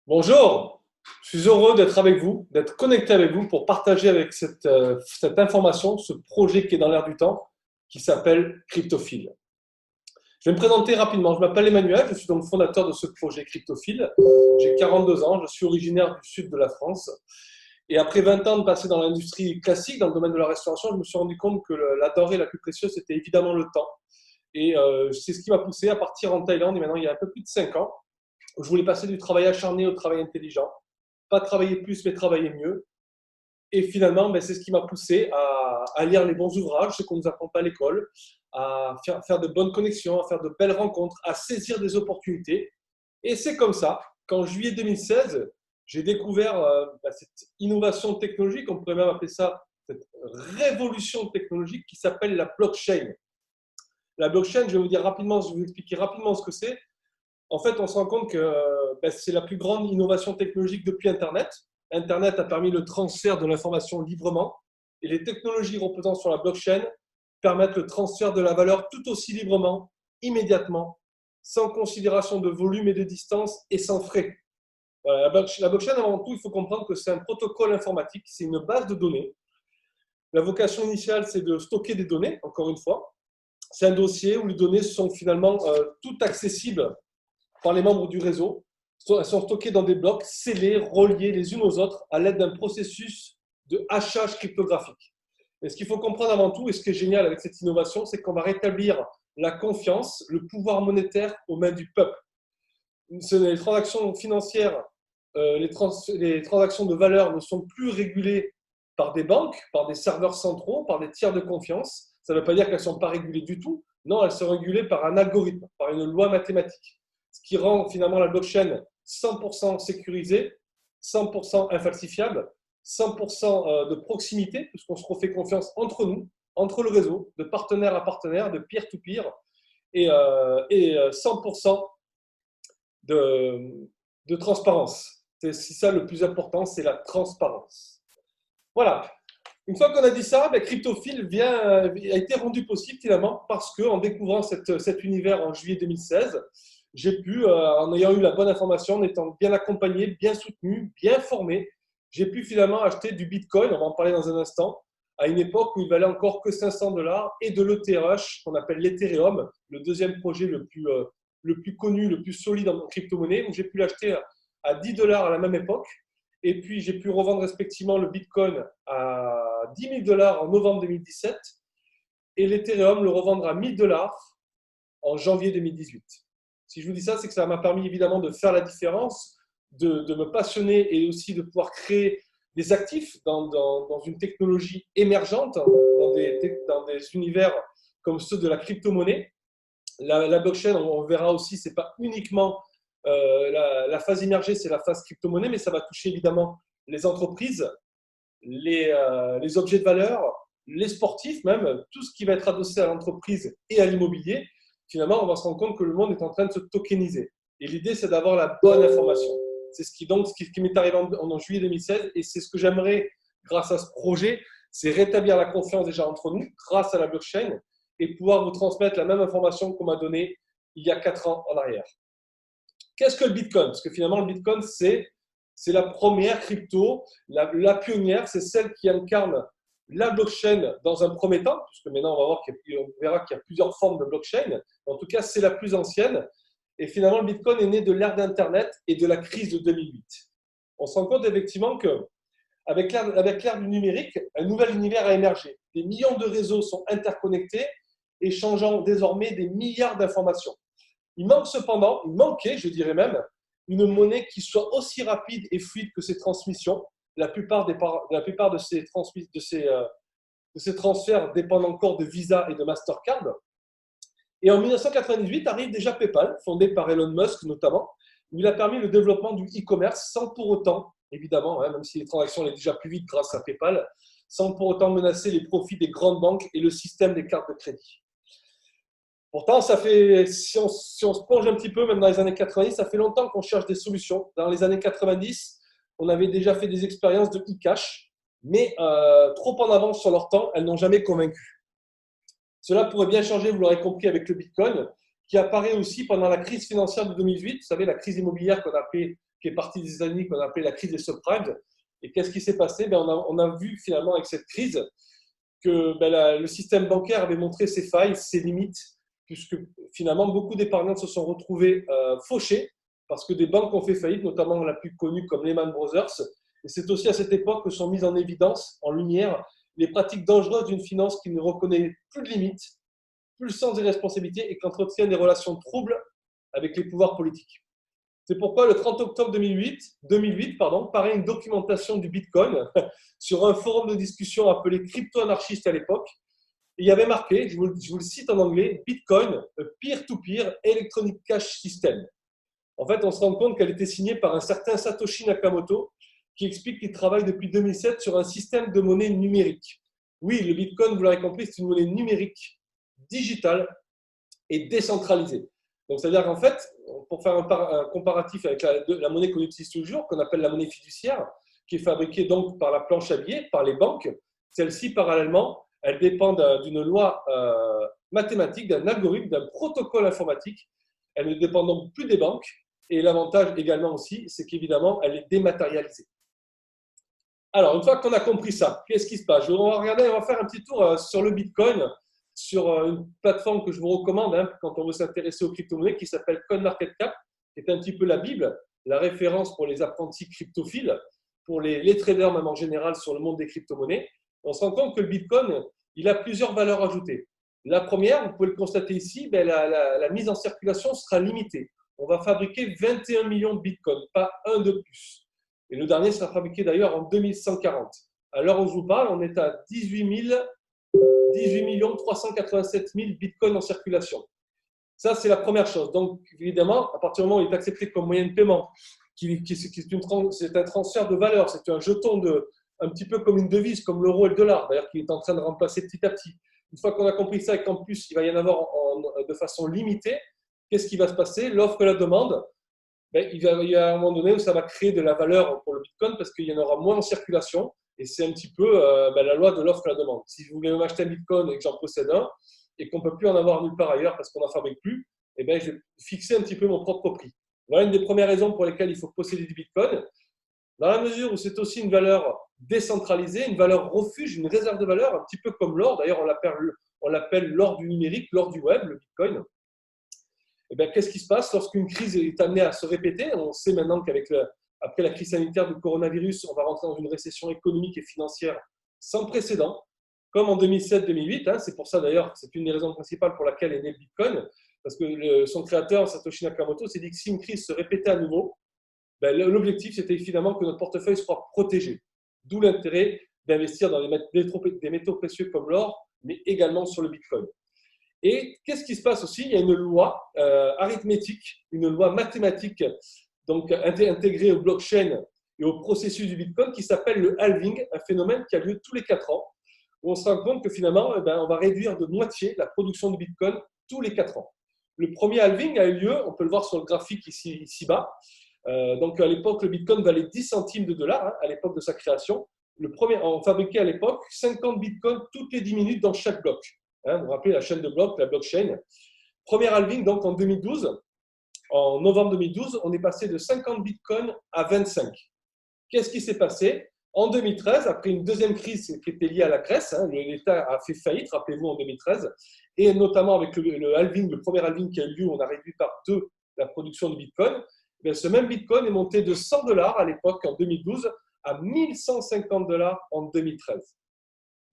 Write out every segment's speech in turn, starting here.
Bonjour, je suis heureux d'être avec vous, d'être connecté avec vous pour partager avec cette information, ce projet qui est dans l'air du temps, qui s'appelle Cryptophile. Je vais me présenter rapidement. Je m'appelle Emmanuel, je suis donc fondateur de ce projet Cryptophile. J'ai 42 ans, je suis originaire du sud de la France. Et après 20 ans de passer dans l'industrie classique, dans le domaine de la restauration, je me suis rendu compte que la denrée la plus précieuse, c'était évidemment le temps. Et c'est ce qui m'a poussé à partir en Thaïlande, et maintenant il y a un peu plus de 5 ans. Je voulais passer du travail acharné au travail intelligent. Pas travailler plus, mais travailler mieux. Et finalement, c'est ce qui m'a poussé à lire les bons ouvrages, ce qu'on ne nous apprend pas à l'école, à faire de bonnes connexions, à faire de belles rencontres, à saisir des opportunités. Et c'est comme ça qu'en juillet 2016, j'ai découvert cette innovation technologique, on pourrait même appeler ça cette révolution technologique qui s'appelle la blockchain. La blockchain, je vais vous dire rapidement, je vais vous expliquer rapidement ce que c'est. En fait, on se rend compte que c'est la plus grande innovation technologique depuis Internet. Internet a permis le transfert de l'information librement et les technologies reposant sur la blockchain permettent le transfert de la valeur tout aussi librement, immédiatement, sans considération de volume et de distance et sans frais. Voilà, la blockchain, avant tout, il faut comprendre que c'est un protocole informatique, c'est une base de données. La vocation initiale, c'est de stocker des données, encore une fois. C'est un dossier où les données sont finalement toutes accessibles par les membres du réseau. Elles sont stockées dans des blocs scellés, reliés les unes aux autres à l'aide d'un processus de hachage cryptographique. Et ce qu'il faut comprendre avant tout, et ce qui est génial avec cette innovation, c'est qu'on va rétablir la confiance, le pouvoir monétaire aux mains du peuple. Les transactions financières, les transactions de valeur ne sont plus régulées par des banques, par des serveurs centraux, par des tiers de confiance. Ça ne veut pas dire qu'elles ne sont pas régulées du tout. Non, elles sont régulées par un algorithme, par une loi mathématique. Ce qui rend finalement la blockchain 100% sécurisée, 100% infalsifiable, 100% de proximité, puisqu'on se refait confiance entre nous, entre le réseau, de partenaire à partenaire, de peer-to-peer, et 100% de transparence. C'est ça le plus important, c'est la transparence. Voilà. Une fois qu'on a dit ça, Cryptophile a été rendu possible finalement parce qu'en découvrant cet univers en juillet 2016, j'ai pu, en ayant eu la bonne information, en étant bien accompagné, bien soutenu, bien formé, j'ai pu finalement acheter du Bitcoin, on va en parler dans un instant, à une époque où il valait encore que 500 $, et de l'ETH, qu'on appelle l'Ethereum, le deuxième projet le plus connu, le plus solide en crypto-monnaie, où j'ai pu l'acheter à 10 $ à la même époque. Et puis, j'ai pu revendre respectivement le Bitcoin à 10 000 $ en novembre 2017 et l'Ethereum le revendre à 1 000 $ en janvier 2018. Si je vous dis ça, c'est que ça m'a permis évidemment de faire la différence, de me passionner et aussi de pouvoir créer des actifs dans une technologie émergente, dans des univers comme ceux de la crypto-monnaie. La blockchain, on verra aussi, ce n'est pas uniquement la phase immergée, c'est la phase crypto-monnaie, mais ça va toucher évidemment les entreprises, les objets de valeur, les sportifs même, tout ce qui va être adossé à l'entreprise et à l'immobilier. Finalement, on va se rendre compte que le monde est en train de se tokeniser. Et l'idée, c'est d'avoir la bonne information. C'est ce qui m'est arrivé en juillet 2016 et c'est ce que j'aimerais, grâce à ce projet, c'est rétablir la confiance déjà entre nous grâce à la blockchain et pouvoir vous transmettre la même information qu'on m'a donnée il y a 4 ans en arrière. Qu'est-ce que le Bitcoin? Parce que finalement, le Bitcoin, c'est la première crypto, la pionnière, c'est celle qui incarne la blockchain dans un premier temps, puisque maintenant on verra qu'il y a plusieurs formes de blockchain. En tout cas, c'est la plus ancienne. Et finalement, le Bitcoin est né de l'ère d'Internet et de la crise de 2008. On se rend compte effectivement qu'avec l'ère du numérique, un nouvel univers a émergé. Des millions de réseaux sont interconnectés, échangeant désormais des milliards d'informations. Il manquait, je dirais même, une monnaie qui soit aussi rapide et fluide que ces transmissions. La plupart de ces transferts dépendent encore de Visa et de Mastercard. Et en 1998 arrive déjà PayPal, fondé par Elon Musk notamment, où il a permis le développement du e-commerce sans pour autant, évidemment, même si les transactions allaient déjà plus vite grâce à PayPal, sans pour autant menacer les profits des grandes banques et le système des cartes de crédit. Pourtant, si on se plonge un petit peu, même dans les années 90, ça fait longtemps qu'on cherche des solutions. Dans les années 90, on avait déjà fait des expériences de e-cash, mais trop en avance sur leur temps, elles n'ont jamais convaincu. Cela pourrait bien changer, vous l'aurez compris, avec le Bitcoin, qui apparaît aussi pendant la crise financière de 2008, vous savez, la crise immobilière qu'on a appelée qui est partie des États-Unis, qu'on a appelée la crise des subprimes. Et qu'est-ce qui s'est passé? On a vu finalement avec cette crise que le système bancaire avait montré ses failles, ses limites, puisque finalement beaucoup d'épargnants se sont retrouvés fauchés parce que des banques ont fait faillite, notamment la plus connue comme Lehman Brothers. Et c'est aussi à cette époque que sont mises en évidence, en lumière, les pratiques dangereuses d'une finance qui ne reconnaît plus de limites, plus le sens des responsabilités et qui entretient des relations troubles avec les pouvoirs politiques. C'est pourquoi le 30 octobre 2008 paraît une documentation du Bitcoin sur un forum de discussion appelé Crypto-anarchiste à l'époque. Et il y avait marqué, je vous le cite en anglais, Bitcoin, a peer-to-peer electronic cash system. En fait, on se rend compte qu'elle était signée par un certain Satoshi Nakamoto qui explique qu'il travaille depuis 2007 sur un système de monnaie numérique. Oui, le Bitcoin, vous l'aurez compris, c'est une monnaie numérique, digitale et décentralisée. Donc, c'est-à-dire qu'en fait, pour faire un comparatif avec la monnaie qu'on utilise toujours, qu'on appelle la monnaie fiduciaire, qui est fabriquée donc par la planche à billets, par les banques, celle-ci, parallèlement, elle dépend d'une loi mathématique, d'un algorithme, d'un protocole informatique. Elle ne dépend donc plus des banques. Et l'avantage également aussi, c'est qu'évidemment, elle est dématérialisée. Alors, une fois qu'on a compris ça, qu'est-ce qui se passe? On va faire un petit tour sur le Bitcoin, sur une plateforme que je vous recommande quand on veut s'intéresser aux crypto-monnaies, qui s'appelle CoinMarketCap, qui est un petit peu la Bible, la référence pour les apprentis cryptophiles, pour les traders même en général sur le monde des crypto-monnaies. On se rend compte que le Bitcoin, il a plusieurs valeurs ajoutées. La première, vous pouvez le constater ici, la mise en circulation sera limitée. On va fabriquer 21 millions de Bitcoins, pas un de plus. Et le dernier sera fabriqué d'ailleurs en 2140. À l'heure où je vous parle, on est à 18 387 000 Bitcoins en circulation. Ça, c'est la première chose. Donc, évidemment, à partir du moment où il est accepté comme moyen de paiement, c'est un transfert de valeur, c'est un jeton un petit peu comme une devise, comme l'euro et le dollar, d'ailleurs, qui est en train de remplacer petit à petit. Une fois qu'on a compris ça et qu'en plus, il va y en avoir de façon limitée, qu'est-ce qui va se passer? L'offre et la demande, il y a un moment donné où ça va créer de la valeur pour le Bitcoin parce qu'il y en aura moins en circulation. Et c'est un petit peu la loi de l'offre et la demande. Si vous voulez m'acheter un Bitcoin et que j'en possède un, et qu'on ne peut plus en avoir nulle part ailleurs parce qu'on n'en fabrique plus, je vais fixer un petit peu mon propre prix. Voilà une des premières raisons pour lesquelles il faut posséder du Bitcoin. Dans la mesure où c'est aussi une valeur décentralisée, une valeur refuge, une réserve de valeur, un petit peu comme l'or. D'ailleurs, on l'appelle l'or du numérique, l'or du web, le Bitcoin. Qu'est-ce qui se passe lorsqu'une crise est amenée à se répéter? On sait maintenant qu'après la crise sanitaire du coronavirus, on va rentrer dans une récession économique et financière sans précédent, comme en 2007-2008. C'est pour ça d'ailleurs, c'est une des raisons principales pour laquelle est né le Bitcoin, parce que son créateur, Satoshi Nakamoto, s'est dit que si une crise se répétait à nouveau, l'objectif, c'était finalement que notre portefeuille soit protégé. D'où l'intérêt d'investir dans des métaux précieux comme l'or, mais également sur le Bitcoin. Et qu'est-ce qui se passe aussi? Il y a une loi arithmétique, une loi mathématique donc intégrée au blockchain et au processus du Bitcoin qui s'appelle le halving, un phénomène qui a lieu tous les 4 ans, où on se rend compte que finalement, on va réduire de moitié la production du Bitcoin tous les 4 ans. Le premier halving a eu lieu, on peut le voir sur le graphique ici-bas. Donc à l'époque, le Bitcoin valait 10 centimes de dollars à l'époque de sa création. On fabriquait à l'époque 50 Bitcoins toutes les 10 minutes dans chaque bloc. Vous vous rappelez la chaîne de blocs, la blockchain. Premier halving, donc en 2012. En novembre 2012, on est passé de 50 bitcoins à 25. Qu'est-ce qui s'est passé? En 2013, après une deuxième crise qui était liée à la Grèce, l'État a fait faillite, rappelez-vous, en 2013, et notamment avec le halving, le premier halving qui a eu lieu, on a réduit par 2 la production de bitcoin. Ce même bitcoin est monté de 100 dollars à l'époque, en 2012, à 1150 dollars en 2013.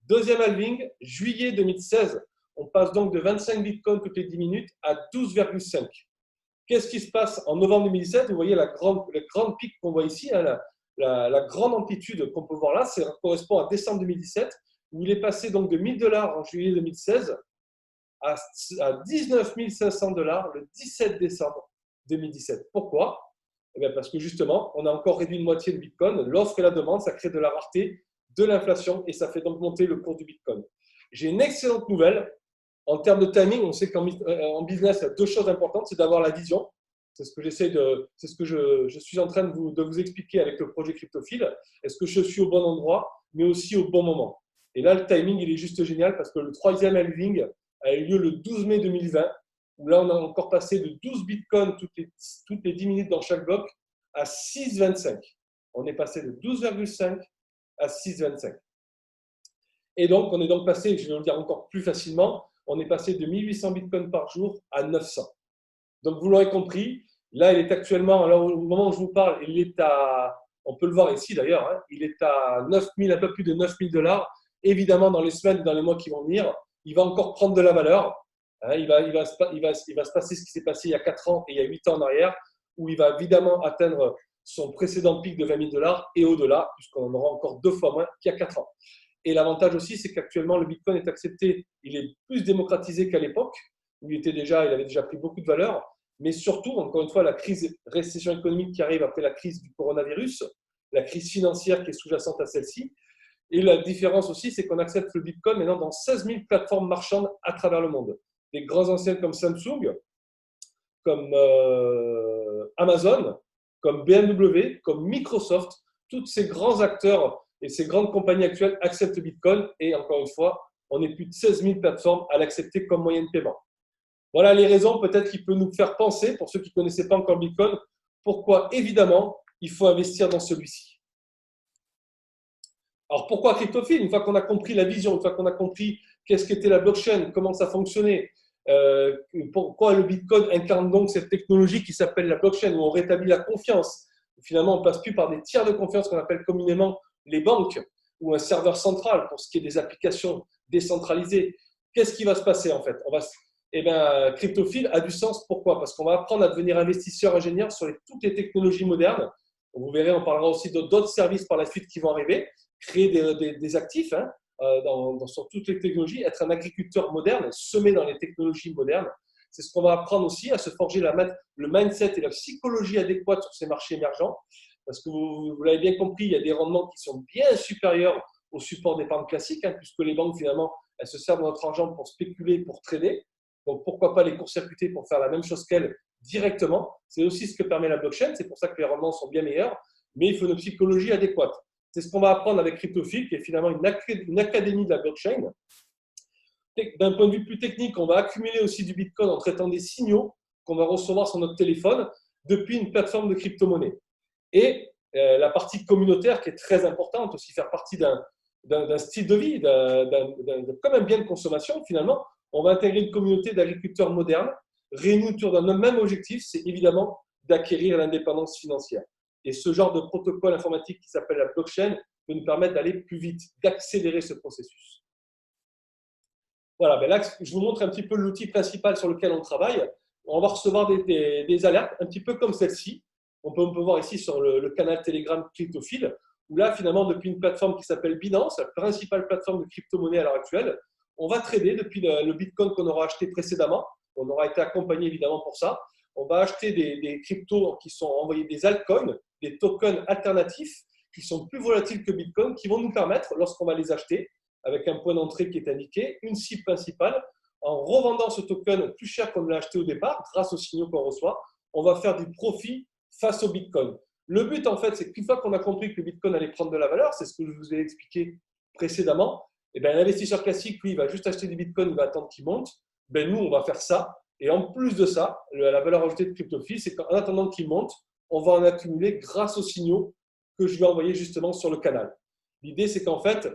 Deuxième halving, juillet 2016, on passe donc de 25 bitcoins toutes les 10 minutes à 12,5. Qu'est-ce qui se passe en novembre 2017? Vous voyez la grande pic qu'on voit ici, la grande amplitude qu'on peut voir là, ça correspond à décembre 2017, où il est passé donc de 1000 dollars en juillet 2016 à 19 500 dollars le 17 décembre 2017. Pourquoi? Parce que justement, on a encore réduit de moitié le Bitcoin, l'offre et la demande, ça crée de la rareté, de l'inflation et ça fait donc monter le cours du Bitcoin. J'ai une excellente nouvelle. En termes de timing, on sait qu'en business, il y a 2 choses importantes, c'est d'avoir la vision. C'est ce que je suis en train de vous expliquer avec le projet Cryptophile. Est-ce que je suis au bon endroit, mais aussi au bon moment? Et là, le timing, il est juste génial parce que le 3e halving a eu lieu le 12 mai 2020, où là, on a encore passé de 12 bitcoins toutes les 10 minutes dans chaque bloc à 6,25. On est passé de 12,5 à 6,25. Et donc, on est donc passé, je vais le dire encore plus facilement, on est passé de 1800 bitcoins par jour à 900. Donc, vous l'aurez compris, là, il est actuellement, alors au moment où je vous parle, il est à, on peut le voir ici d'ailleurs, hein, il est à 9000, un peu plus de 9000 $. Évidemment, dans les semaines et dans les mois qui vont venir, il va encore prendre de la valeur. Hein, il va se passer ce qui s'est passé il y a 4 ans et il y a 8 ans en arrière, où il va évidemment atteindre son précédent pic de 20 000 $ et au-delà, puisqu'on en aura encore 2 fois moins qu'il y a 4 ans. Et l'avantage aussi, c'est qu'actuellement, le Bitcoin est accepté, il est plus démocratisé qu'à l'époque, où il avait déjà pris beaucoup de valeur. Mais surtout, encore une fois, la récession économique qui arrive après la crise du coronavirus, la crise financière qui est sous-jacente à celle-ci. Et la différence aussi, c'est qu'on accepte le Bitcoin maintenant dans 16 000 plateformes marchandes à travers le monde. Des grands anciens comme Samsung, comme Amazon, comme BMW, comme Microsoft, tous ces grands acteurs et ces grandes compagnies actuelles acceptent le Bitcoin. Et encore une fois, on est plus de 16 000 plateformes à l'accepter comme moyen de paiement. Voilà les raisons peut-être qui peuvent nous faire penser, pour ceux qui ne connaissaient pas encore Bitcoin, pourquoi évidemment il faut investir dans celui-ci. Alors pourquoi Cryptophile? Une fois qu'on a compris la vision, une fois qu'on a compris qu'est-ce qu'était la blockchain, comment ça fonctionnait, pourquoi le Bitcoin incarne donc cette technologie qui s'appelle la blockchain, où on rétablit la confiance. Finalement, on ne passe plus par des tiers de confiance qu'on appelle communément les banques ou un serveur central pour ce qui est des applications décentralisées. Qu'est-ce qui va se passer en fait? Eh bien, Cryptophile a du sens. Pourquoi? Parce qu'on va apprendre à devenir investisseur-ingénieur sur toutes les technologies modernes. Vous verrez, on parlera aussi d'autres services par la suite qui vont arriver, créer des actifs hein, sur toutes les technologies, être un agriculteur moderne, semer dans les technologies modernes. C'est ce qu'on va apprendre aussi, à se forger le mindset et la psychologie adéquate sur ces marchés émergents. Parce que vous l'avez bien compris, il y a des rendements qui sont bien supérieurs au support d'épargne classique, hein, puisque les banques, finalement, elles se servent de notre argent pour spéculer, pour trader. Donc, pourquoi pas les court-circuiter pour faire la même chose qu'elles directement? C'est aussi ce que permet la blockchain. C'est pour ça que les rendements sont bien meilleurs. Mais il faut une psychologie adéquate. C'est ce qu'on va apprendre avec Cryptophile, qui est finalement une académie de la blockchain. D'un point de vue plus technique, on va accumuler aussi du Bitcoin en traitant des signaux qu'on va recevoir sur notre téléphone depuis une plateforme de crypto-monnaie. Et la partie communautaire qui est très importante, aussi faire partie d'un style de vie, comme un bien de consommation finalement. On va intégrer une communauté d'agriculteurs modernes réunis autour d'un même objectif, c'est évidemment d'acquérir l'indépendance financière. Et ce genre de protocole informatique qui s'appelle la blockchain peut nous permettre d'aller plus vite, d'accélérer ce processus. Voilà, ben là, je vous montre un petit peu l'outil principal sur lequel on travaille. On va recevoir des alertes, un petit peu comme celle-ci. On peut voir ici sur le canal Telegram Cryptophile, où là, finalement, depuis une plateforme qui s'appelle Binance, la principale plateforme de crypto-monnaie à l'heure actuelle, on va trader depuis le Bitcoin qu'on aura acheté précédemment. On aura été accompagné évidemment pour ça. On va acheter des cryptos qui sont envoyés, des altcoins, des tokens alternatifs qui sont plus volatiles que Bitcoin, qui vont nous permettre, lorsqu'on va les acheter, avec un point d'entrée qui est indiqué, une cible principale, en revendant ce token plus cher qu'on l'a acheté au départ, grâce aux signaux qu'on reçoit, on va faire du profit face au Bitcoin. Le but, en fait, c'est qu'une fois qu'on a compris que le Bitcoin allait prendre de la valeur, c'est ce que je vous ai expliqué précédemment, et bien, l'investisseur classique, lui, il va juste acheter du Bitcoin, il va attendre qu'il monte. Ben, nous, on va faire ça. Et en plus de ça, la valeur ajoutée de Cryptophile, c'est qu'en attendant qu'il monte, on va en accumuler grâce aux signaux que je vais envoyer justement sur le canal. L'idée, c'est qu'en fait,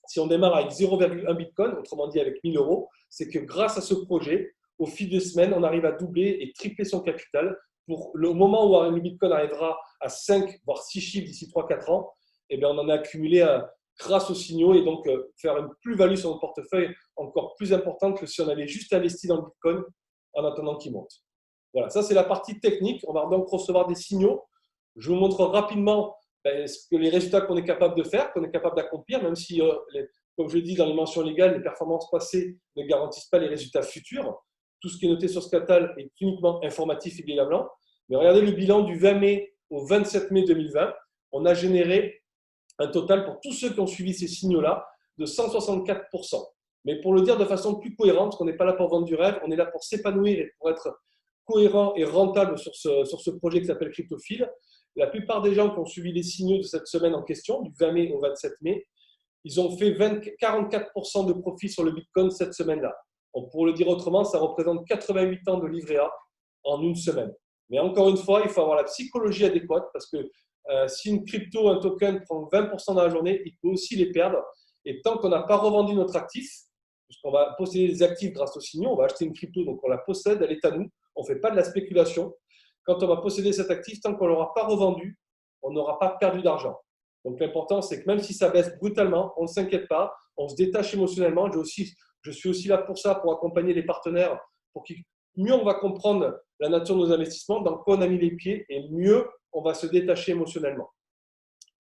si on démarre avec 0,1 Bitcoin, autrement dit avec 1000 €, c'est que grâce à ce projet, au fil des semaines, on arrive à doubler et tripler son capital. Pour le moment où le Bitcoin arrivera à 5, voire 6 chiffres d'ici 3-4 ans, eh bien, on en a accumulé grâce aux signaux et donc faire une plus-value sur notre portefeuille encore plus importante que si on avait juste investi dans le Bitcoin en attendant qu'il monte. Voilà, ça c'est la partie technique. On va donc recevoir des signaux. Je vous montre rapidement les résultats qu'on est capable de faire, qu'on est capable d'accomplir, même si, comme je l'ai dit dans les mentions légales, les performances passées ne garantissent pas les résultats futurs. Tout ce qui est noté sur ce canal est uniquement informatif et bilan. Mais regardez le bilan du 20 mai au 27 mai 2020. On a généré un total pour tous ceux qui ont suivi ces signaux-là de 164%. Mais pour le dire de façon plus cohérente, parce qu'on n'est pas là pour vendre du rêve, on est là pour s'épanouir et pour être cohérent et rentable sur ce projet qui s'appelle Cryptophile. La plupart des gens qui ont suivi les signaux de cette semaine en question, du 20 mai au 27 mai, ils ont fait 44% de profit sur le Bitcoin cette semaine-là. Pour le dire autrement, ça représente 88 ans de livret A en une semaine. Mais encore une fois, il faut avoir la psychologie adéquate parce que si une crypto, un token prend 20% dans la journée, il peut aussi les perdre. Et tant qu'on n'a pas revendu notre actif, puisqu'on va posséder des actifs grâce au signaux, on va acheter une crypto, donc on la possède, elle est à nous, on ne fait pas de la spéculation. Quand on va posséder cet actif, tant qu'on ne l'aura pas revendu, on n'aura pas perdu d'argent. Donc l'important, c'est que même si ça baisse brutalement, on ne s'inquiète pas, on se détache émotionnellement. Je suis aussi là pour ça, pour accompagner les partenaires, pour qu'ils mieux on va comprendre la nature de nos investissements, dans quoi on a mis les pieds, et mieux on va se détacher émotionnellement.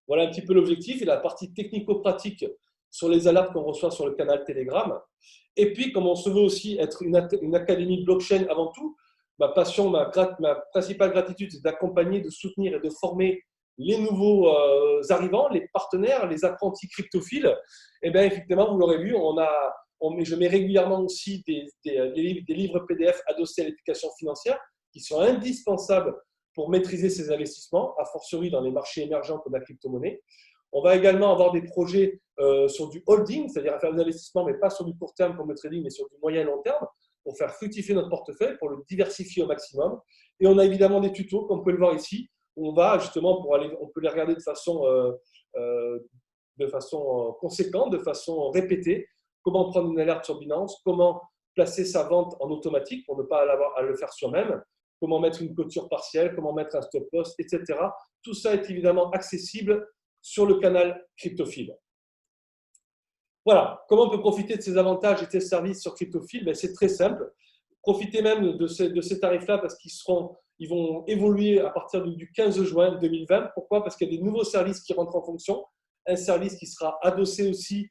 Voilà un petit peu l'objectif et la partie technico-pratique sur les alertes qu'on reçoit sur le canal Telegram. Et puis, comme on se veut aussi être une académie blockchain avant tout, ma passion, ma principale gratitude, c'est d'accompagner, de soutenir et de former les nouveaux arrivants, les partenaires, les apprentis cryptophiles. Et bien, effectivement, vous l'aurez vu, je mets régulièrement aussi des livres PDF adossés à l'éducation financière qui sont indispensables pour maîtriser ses investissements, a fortiori dans les marchés émergents comme la crypto-monnaie. On va également avoir des projets sur du holding, c'est-à-dire à faire des investissements, mais pas sur du court terme comme le trading, mais sur du moyen et long terme, pour faire fructifier notre portefeuille, pour le diversifier au maximum. Et on a évidemment des tutos, comme vous pouvez le voir ici, où on va justement, on peut les regarder de façon conséquente, de façon répétée, comment prendre une alerte sur Binance, comment placer sa vente en automatique pour ne pas avoir à le faire soi-même, comment mettre une clôture partielle, comment mettre un stop loss, etc. Tout ça est évidemment accessible sur le canal Cryptophile. Voilà, comment on peut profiter de ces avantages et de ces services sur Cryptophile? Ben, c'est très simple. Profitez même de ces tarifs-là parce ils vont évoluer à partir du 15 juin 2020. Pourquoi? Parce qu'il y a des nouveaux services qui rentrent en fonction. Un service qui sera adossé aussi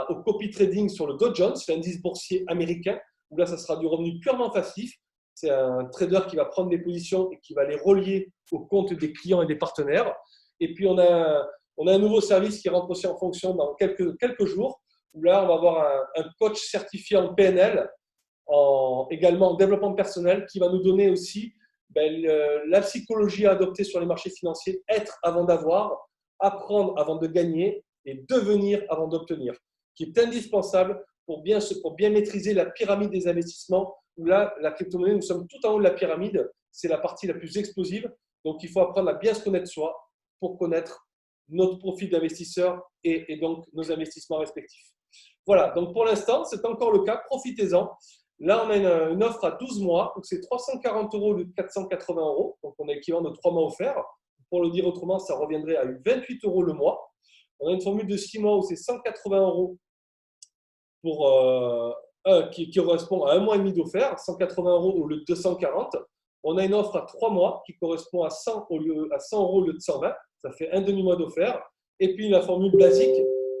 au copy trading sur le Dow Jones, l'indice boursier américain, où là, ça sera du revenu purement passif. C'est un trader qui va prendre des positions et qui va les relier au compte des clients et des partenaires. Et puis, on a un nouveau service qui rentre aussi en fonction dans quelques jours, où là, on va avoir un coach certifié en PNL, également en développement personnel, qui va nous donner aussi la psychologie à adopter sur les marchés financiers, être avant d'avoir, apprendre avant de gagner et devenir avant d'obtenir, qui est indispensable pour bien maîtriser la pyramide des investissements, où là, la crypto-monnaie, nous sommes tout en haut de la pyramide, c'est la partie la plus explosive, donc il faut apprendre à bien se connaître soi pour connaître notre profil d'investisseur et donc nos investissements respectifs. Voilà, donc pour l'instant, c'est encore le cas, profitez-en. Là, on a une offre à 12 mois, donc c'est 340 € au lieu de 480 €, donc on a l'équivalent de 3 mois offerts. Pour le dire autrement, ça reviendrait à 28 € le mois. On a une formule de 6 mois où c'est 180 € qui correspond à un mois et demi d'offert, 180 € au lieu de 240. On a une offre à 3 mois qui correspond à 100 € au lieu de 120. Ça fait un demi-mois d'offert. Et puis la formule basique,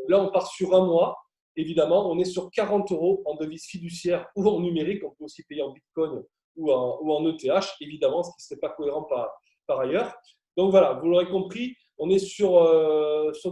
là on part sur un mois. Évidemment, on est sur 40 € en devise fiduciaire ou en numérique. On peut aussi payer en Bitcoin ou en ETH, évidemment, ce qui ne serait pas cohérent par ailleurs. Donc voilà, vous l'aurez compris, on est sur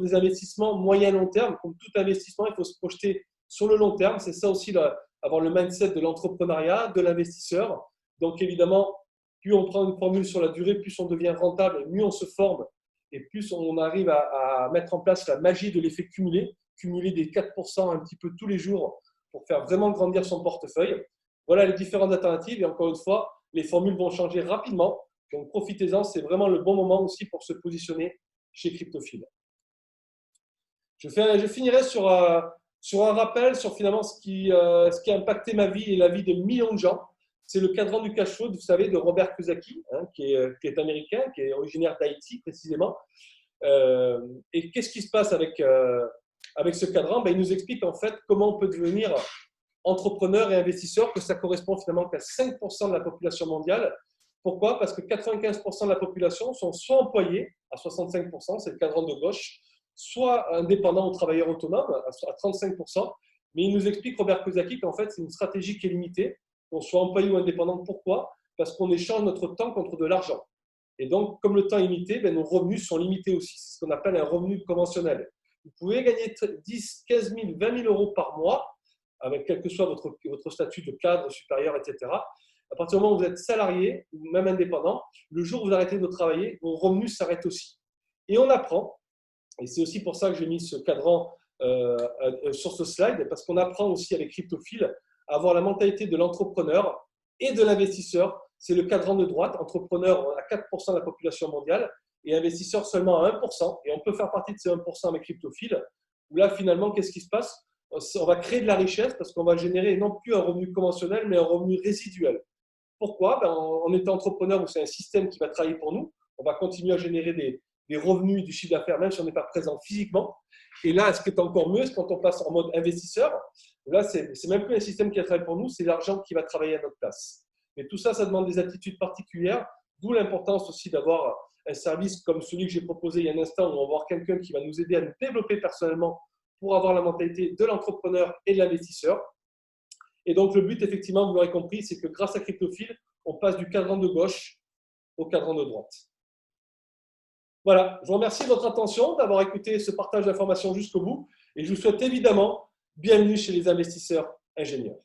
des investissements moyen-long terme. Comme tout investissement, il faut se projeter sur le long terme. C'est ça aussi, avoir le mindset de l'entrepreneuriat, de l'investisseur. Donc évidemment, plus on prend une formule sur la durée, plus on devient rentable, mieux on se forme et plus on arrive à mettre en place la magie de l'effet cumulé, cumuler des 4% un petit peu tous les jours pour faire vraiment grandir son portefeuille. Voilà les différentes alternatives et encore une fois, les formules vont changer rapidement. Donc profitez-en, c'est vraiment le bon moment aussi pour se positionner chez Cryptophile. Je finirai sur un rappel sur finalement ce qui a impacté ma vie et la vie de millions de gens. C'est le cadran du cash flow, vous savez, de Robert Kiyosaki, qui est américain, qui est originaire d'Haïti précisément. Et qu'est-ce qui se passe avec ce cadran? Il nous explique en fait comment on peut devenir entrepreneur et investisseur, que ça correspond finalement qu'à 5% de la population mondiale. Pourquoi? Parce que 95% de la population sont soit employés à 65%, c'est le cadran de gauche, soit indépendants ou travailleurs autonomes à 35%. Mais il nous explique, Robert Kiyosaki, qu'en fait, c'est une stratégie qui est limitée, qu'on soit employé ou indépendant. Pourquoi? Parce qu'on échange notre temps contre de l'argent. Et donc, comme le temps est limité, nos revenus sont limités aussi. C'est ce qu'on appelle un revenu conventionnel. Vous pouvez gagner 10, 15 000, 20 000 € par mois, avec quel que soit votre statut de cadre supérieur, etc. À partir du moment où vous êtes salarié ou même indépendant, le jour où vous arrêtez de travailler, vos revenus s'arrêtent aussi. Et on apprend, et c'est aussi pour ça que j'ai mis ce cadran sur ce slide, parce qu'on apprend aussi avec Cryptophile à avoir la mentalité de l'entrepreneur et de l'investisseur. c'est le cadran de droite, entrepreneur à 4% de la population mondiale et investisseur seulement à 1%. Et on peut faire partie de ces 1% avec Cryptophile, où là, finalement, qu'est-ce qui se passe? On va créer de la richesse parce qu'on va générer non plus un revenu conventionnel, mais un revenu résiduel. Pourquoi? En étant entrepreneur, où c'est un système qui va travailler pour nous, on va continuer à générer des revenus, du chiffre d'affaires, même si on n'est pas présent physiquement. Et là, ce qui est encore mieux, c'est quand on passe en mode investisseur. Là, c'est même plus un système qui va travailler pour nous, c'est l'argent qui va travailler à notre place. Mais tout ça, ça demande des attitudes particulières, d'où l'importance aussi d'avoir un service comme celui que j'ai proposé il y a un instant, où on va avoir quelqu'un qui va nous aider à nous développer personnellement pour avoir la mentalité de l'entrepreneur et de l'investisseur. Et donc, le but, effectivement, vous l'aurez compris, c'est que grâce à Cryptophile, on passe du cadran de gauche au cadran de droite. Voilà, je vous remercie de votre attention, d'avoir écouté ce partage d'informations jusqu'au bout et je vous souhaite évidemment bienvenue chez les investisseurs ingénieurs.